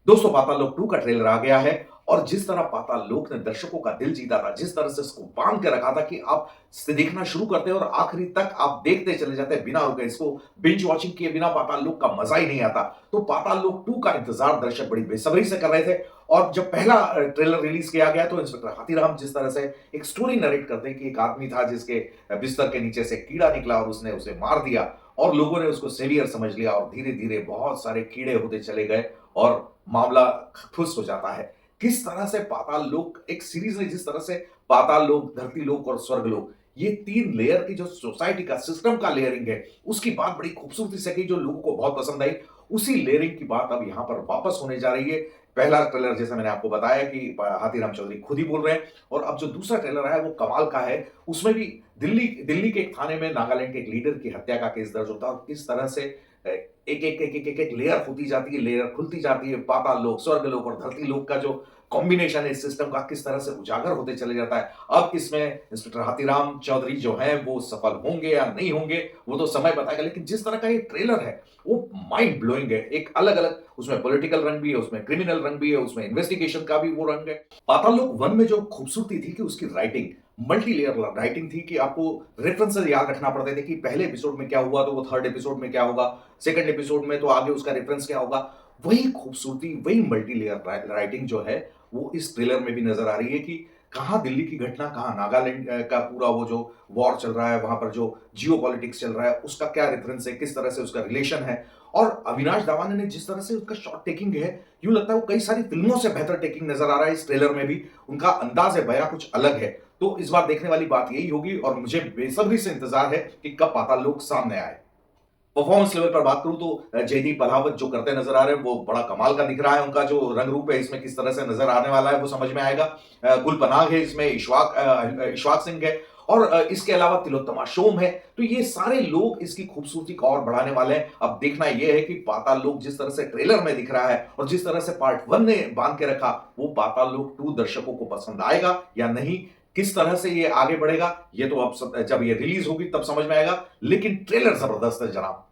दोस्तों पाताल लोक 2 का ट्रेलर आ गया है और जिस तरह पाताल लोक ने दर्शकों का दिल जीता था, जिस तरह से इसको बांध के रखा था कि आप इसे देखना शुरू करते हैं और आखिरी तक आप देखते चले जाते हैं बिना रुके। इसको बिंज वॉचिंग किए बिना पाताल लोक का मजा ही नहीं आता। तो पाताल लोक 2 का इंतजार दर्शक बड़ी बेसब्री से कर रहे थे और जब पहला ट्रेलर रिलीज किया गया तो इंस्पेक्टर हाथीराम जिस तरह से एक स्टोरी नरेट करते हैं कि एक आदमी था जिसके बिस्तर के नीचे से कीड़ा निकला और उसने उसे मार दिया और लोगों ने उसको सेवियर समझ लिया और धीरे-धीरे बहुत सारे कीड़े होते चले गए और मामला फुस हो जाता है। किस तरह से पाताल लोक एक सीरीज ने जिस तरह से पाताल लोक, धरती लोक और स्वर्ग लोक ये 3 लेयर की जो सोसाइटी का सिस्टम का लेयरिंग है, उसकी बात बड़ी खूबसूरती से की जो लोगों को बहुत पसंद आई। उसी लेयरिंग की बात अब यहाँ पर वापस होने जा रही है। पहला ट्रेलर जैसा मैंने आपको बताया कि हाथीराम चौधरी खुद ही बोल रहे हैं और अब जो दूसरा ट्रेलर आया है वो कमाल का है। उसमें भी दिल्ली दिल्ली के एक थाने में नागालैंड के एक लीडर की हत्या का केस दर्ज होता है और किस तरह से एक लेयर होती जाती है, लेयर खुलती जाती है, पाताल लोक, स्वर्ग लोक और धरती लोक का जो कॉम्बिनेशन है इस सिस्टम का किस तरह से उजागर होते चले जाता है। अब इसमें इंस्पेक्टर हाथीराम चौधरी जो हैं वो सफल होंगे या नहीं होंगे, वो तो समय बताएगा। लेकिन जिस तरह का ये ट्रेलर है, वो माइंड ब्लोइंग है। एक अलग-अलग उसमें पॉलिटिकल रंग भी है, उसमें क्रिमिनल रंग भी है, उसमें इन्वेस्टिगेशन का भी वो रंग है। पाताल लोक 1 में जो खूबसूरती थी कि उसकी राइटिंग मल्टी लेयर राइटिंग थी कि आपको रेफरेंसेस याद रखना पड़ते थे कि पहले एपिसोड में क्या हुआ तो वो थर्ड एपिसोड में क्या होगा, सेकंड एपिसोड में तो आगे उसका रेफरेंस क्या होगा। वही खूबसूरती, वही मल्टी लेयर राइटिंग जो है, वो इस ट्रेलर में भी नजर आ रही है कि कहाँ दिल्ली की घटना, कहाँ नागालैंड का पूरा वो जो वॉर चल रहा है, वहां पर जो जियो पॉलिटिक्स चल रहा है, उसका क्या रेफरेंस है, किस तरह से उसका रिलेशन है। और अविनाश दावाने ने जिस तरह से उसका शॉट टेकिंग है, यूं लगता है वो कई सारी फिल्मों से बेहतर टेकिंग नजर आ रहा है इस ट्रेलर में भी। उनका अंदाज है बयां कुछ अलग है। तो इस बार देखने वाली बात यही होगी और मुझे बेसब्री से इंतजार है कि कब पाताल लोक सामने आए। परफॉर्मेंस लेवल पर बात करूं तो जयदीप अलावत जो करते नजर आ रहे हैं वो बड़ा कमाल का दिख रहा है। उनका जो रंग रूप है इसमें किस तरह से नजर आने वाला है वो समझ में आएगा। गुल पनाग है इसमें, इशफाक सिंह है और इसके अलावा तिलोत्तमा शोम है। तो ये सारे लोग इसकी खूबसूरती को और बढ़ाने वाले हैं। अब देखना यह है कि पाताल लोक जिस तरह से ट्रेलर में दिख रहा है और जिस तरह से पार्ट 1 ने बांध के रखा, वो पाताल लोक 2 दर्शकों को पसंद आएगा या नहीं। किस तरह से ये आगे बढ़ेगा ये तो अब जब ये रिलीज होगी तब समझ में आएगा। लेकिन ट्रेलर जबरदस्त है जनाब।